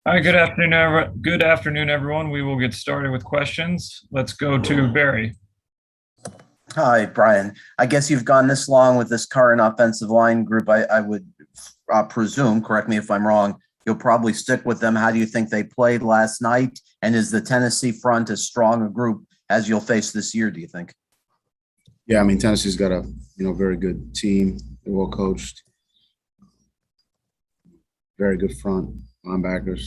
Hi, good afternoon, everyone. We will get started with questions. Let's go to Barry. Hi, Brian. I guess you've gone this long with this current offensive line group. I would presume, correct me if I'm wrong, you'll probably stick with them. How do you think they played last night? And is the Tennessee front as strong a group as you'll face this year, do you think? Yeah, I mean, Tennessee's got a very good team. They're well coached, very good front linebackers,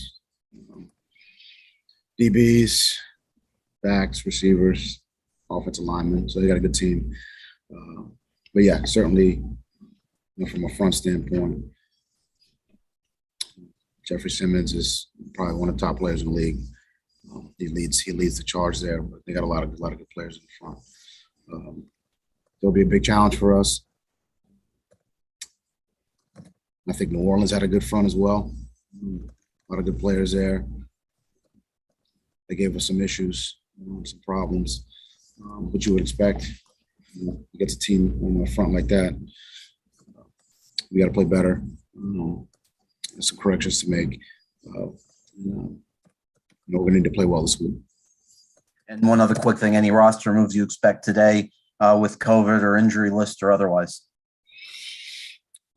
DBs, backs, receivers, offensive linemen. So they got a good team. But yeah, certainly, from a front standpoint, Jeffrey Simmons is probably one of the top players in the league. He leads the charge there. But they got a lot of good players in the front. It'll be a big challenge for us. I think New Orleans had a good front as well. A lot of good players there. They gave us some issues, some problems, but you would expect. You get a team on the front like that, we got to play better. Some corrections to make. We're going to need to play well this week. And one other quick thing, any roster moves you expect today with COVID or injury list or otherwise?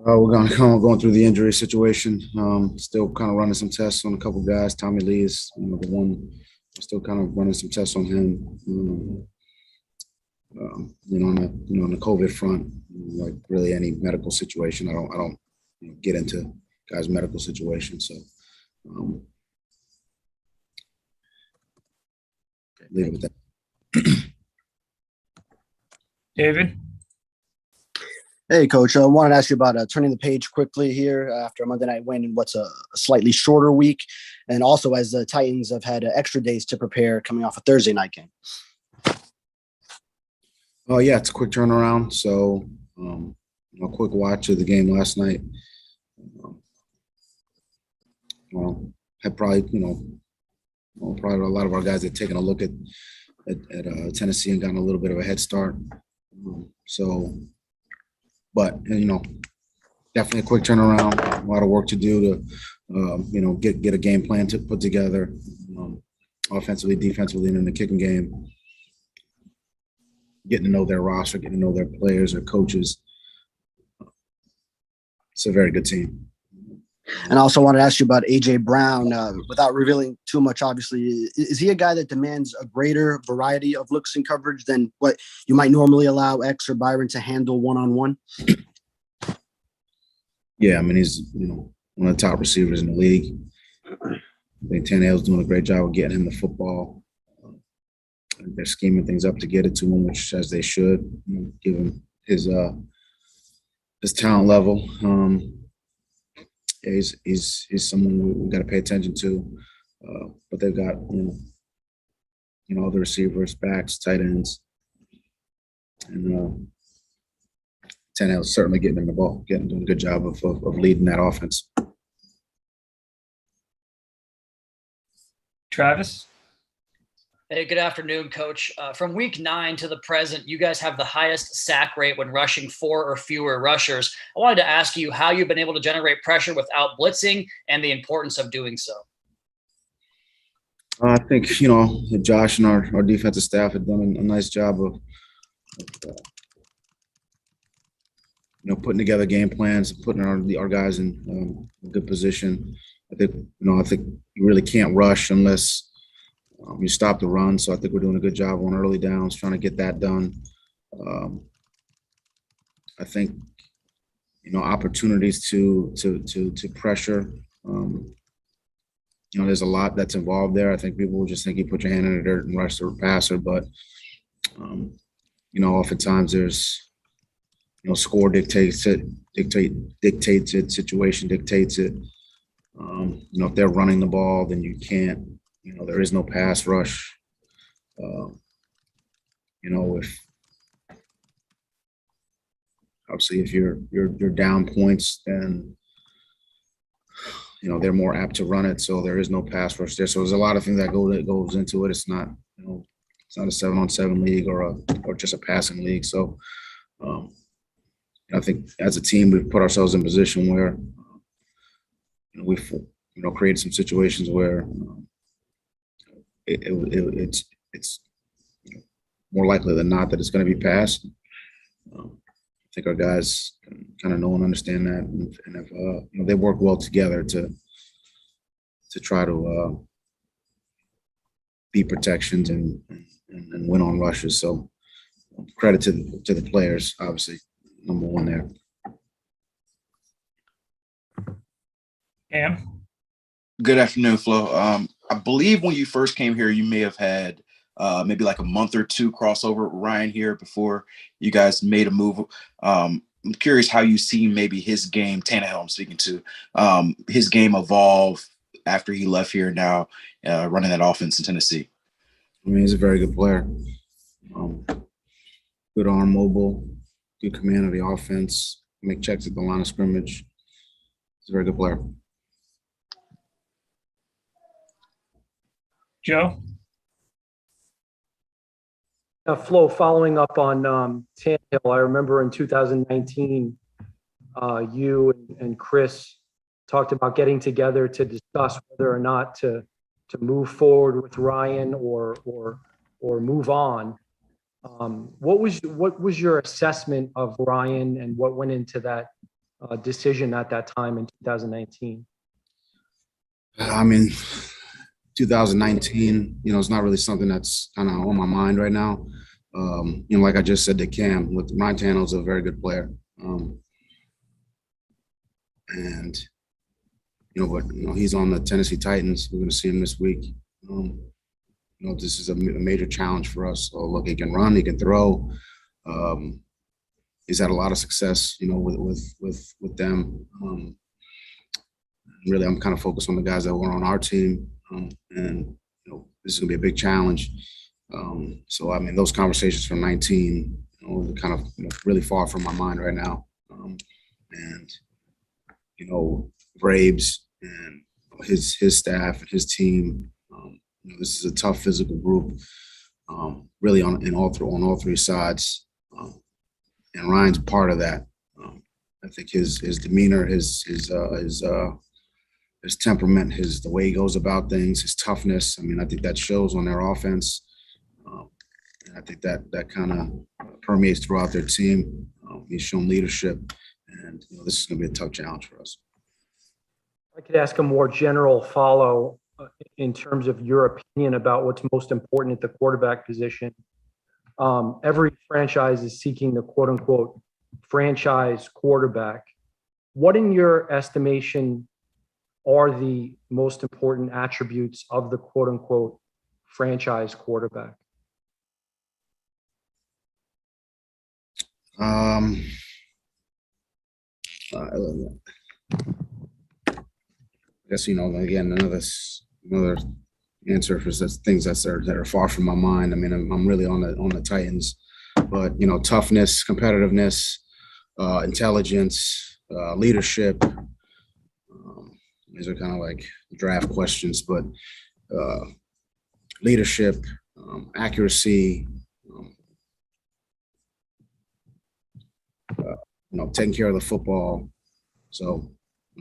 We're going through the injury situation. Still kind of running some tests on a couple guys. Tommy Lee is the one. Still kind of running some tests on him. On the COVID front, like really any medical situation, I don't get into guys' medical situations. So leave it with that. David? Hey, Coach. I wanted to ask you about turning the page quickly here after a Monday night win and what's a slightly shorter week. And also as the Titans have had extra days to prepare coming off a Thursday night game. Oh, yeah, it's a quick turnaround. So a quick watch of the game last night. Had probably, probably a lot of our guys had taken a look at Tennessee and gotten a little bit of a head start. But definitely a quick turnaround. A lot of work to do to, get a game plan to put together, offensively, defensively, and in the kicking game. Getting to know their roster, getting to know their players, their coaches. It's a very good team. And I also wanted to ask you about A.J. Brown. Without revealing too much, obviously, is he a guy that demands a greater variety of looks and coverage than what you might normally allow X or Byron to handle one-on-one? Yeah, I mean, he's, one of the top receivers in the league. I think Tannehill's doing a great job of getting him the football. They're scheming things up to get it to him, which as they should, give him his talent level. He's someone we got to pay attention to. But they've got other receivers, backs, tight ends, and Tannehill's certainly getting him the ball, doing a good job of leading that offense. Travis? Hey, good afternoon, Coach. From week 9 to the present, you guys have the highest sack rate when rushing 4 or fewer rushers. I wanted to ask you how you've been able to generate pressure without blitzing and the importance of doing so. I think, Josh and our defensive staff have done a nice job of putting together game plans, putting our guys in a good position. I think you really can't rush unless you stop the run. So I think we're doing a good job on early downs, trying to get that done. I think, opportunities to pressure. There's a lot that's involved there. I think people will just think you put your hand in the dirt and rush the passer, but oftentimes there's score dictates it, situation dictates it. If they're running the ball, then you can't. There is no pass rush. If you're down points, then they're more apt to run it. So there is no pass rush there. So there's a lot of things that goes into it. It's not it's not a 7-on-7 league or just a passing league. So I think as a team we've put ourselves in a position where we created some situations where it's more likely than not that it's going to be passed. I think our guys kind of know and understand that, and have, they work well together to try to beat protections and win on rushes. So credit to the players, obviously, number one there. Cam? Good afternoon, Flo. I believe when you first came here, you may have had maybe like a month or two crossover with Ryan here before you guys made a move. I'm curious how you see maybe his game, Tannehill I'm speaking to, his game evolve after he left here now, running that offense in Tennessee. I mean, he's a very good player. Good arm, mobile, good command of the offense, make checks at the line of scrimmage. He's a very good player. Joe? Flo, following up on Tannehill, I remember in 2019, you and Chris talked about getting together to discuss whether or not to move forward with Ryan or move on. What was your assessment of Ryan and what went into that decision at that time in 2019? I mean, 2019, it's not really something that's kind of on my mind right now. Like I just said to Cam, with Ryan Tannehill's a very good player. He's on the Tennessee Titans. We're going to see him this week. This is a major challenge for us. So look, he can run, he can throw. He's had a lot of success, with them. Really, I'm kind of focused on the guys that were on our team. This is gonna be a big challenge. So I mean, those conversations from 19, kind of really far from my mind right now. Braves and his staff and his team. This is a tough physical group. Really on all three sides. And Ryan's part of that. I think his demeanor, his temperament, the way he goes about things, his toughness. I mean, I think that shows on their offense. And I think that kind of permeates throughout their team. He's shown leadership, and this is going to be a tough challenge for us. I could ask a more general follow in terms of your opinion about what's most important at the quarterback position. Every franchise is seeking the quote unquote franchise quarterback. What, in your estimation, are the most important attributes of the quote unquote franchise quarterback? I guess, again, another answer for such things that are far from my mind. I mean, I'm really on the Titans, but toughness, competitiveness, intelligence, leadership. These are kind of like draft questions, but leadership, accuracy, taking care of the football. So,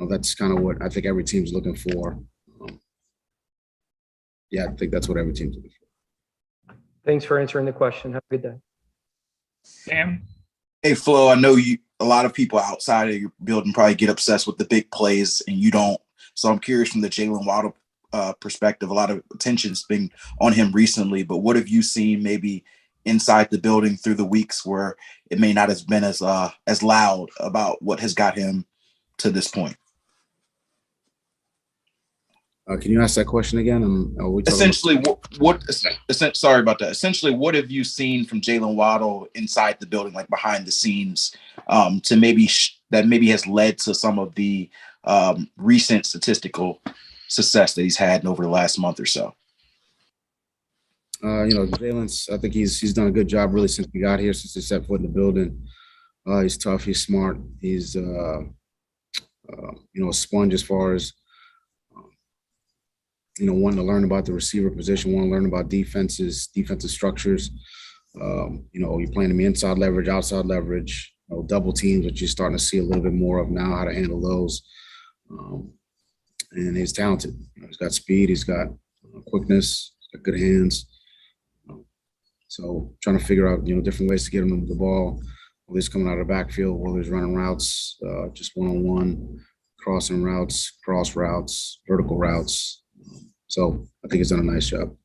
that's kind of what I think every team's looking for. I think that's what every team's looking for. Thanks for answering the question. Have a good day. Sam? Hey, Flo, I know a lot of people outside of your building probably get obsessed with the big plays, and you don't. So I'm curious from the Jaylen Waddle perspective. A lot of attention's been on him recently, but what have you seen maybe inside the building through the weeks where it may not have been as loud about what has got him to this point? Can you ask that question again? Essentially, sorry about that. Essentially, what have you seen from Jaylen Waddle inside the building, like behind the scenes, to maybe that maybe has led to some of the recent statistical success that he's had over the last month or so? Jaylen's, I think he's done a good job really since we got here, since he set foot in the building. He's tough, he's smart, he's a sponge as far as wanting to learn about the receiver position, want to learn about defensive structures. You're playing them inside leverage, outside leverage, double teams, which you're starting to see a little bit more of now, how to handle those. and he's talented. He's got speed, he's got quickness, he's got good hands. So trying to figure out, different ways to get him the ball, whether he's coming out of the backfield, whether he's running routes, just one-on-one, crossing routes, cross routes, vertical routes. So I think he's done a nice job.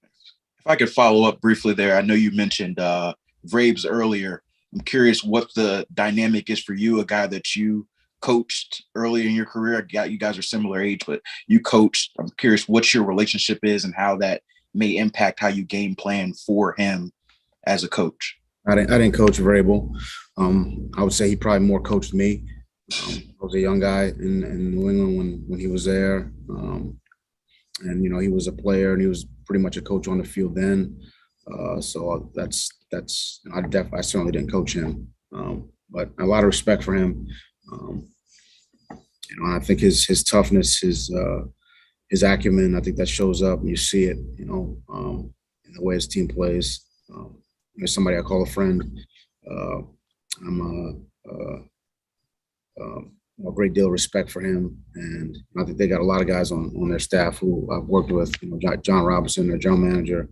If I could follow up briefly there, I know you mentioned Vrabes earlier. I'm curious what the dynamic is for you, a guy that you coached early in your career. You guys are similar age, but you coached. I'm curious what your relationship is and how that may impact how you game plan for him as a coach. I didn't coach Vrabel. I would say he probably more coached me. I was a young guy in New England when he was there. And, he was a player and he was pretty much a coach on the field then. So that's I certainly didn't coach him. But a lot of respect for him. And I think his toughness, his acumen, I think that shows up and you see it, in the way his team plays. There's somebody I call a friend. I'm a great deal of respect for him, and I think they got a lot of guys on their staff who I've worked with. John Robinson, their general manager,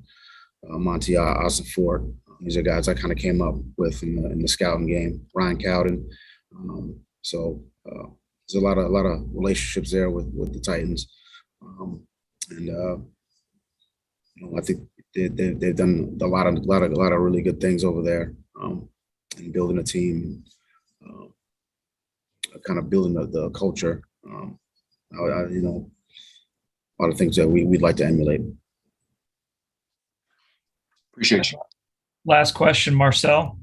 Monty Ossenfort. These are guys I kind of came up with in the scouting game. Ryan Cowden. So there's a lot of relationships there with the Titans, I think they've done a lot of really good things over there, and building a team, kind of building the culture. A lot of things that we'd like to emulate. Appreciate you. Last question, Marcel.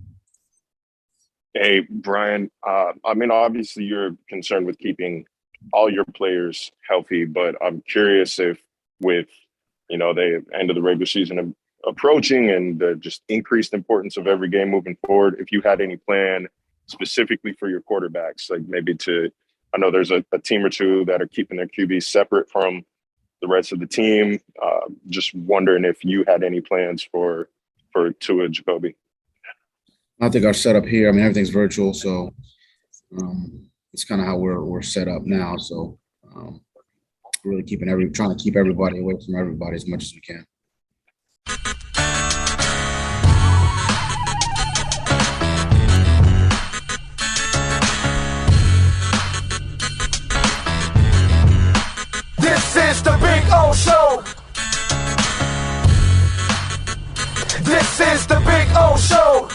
Hey, Brian. Obviously you're concerned with keeping all your players healthy, but I'm curious if with, the end of the regular season approaching and the just increased importance of every game moving forward, if you had any plan specifically for your quarterbacks, like maybe I know there's a team or two that are keeping their QBs separate from the rest of the team. Just wondering if you had any plans for Tua Jacoby. I think our setup here, everything's virtual, so it's kind of how we're set up now. So really trying to keep everybody away from everybody as much as we can. This is the Big O Show. This is the Big O Show.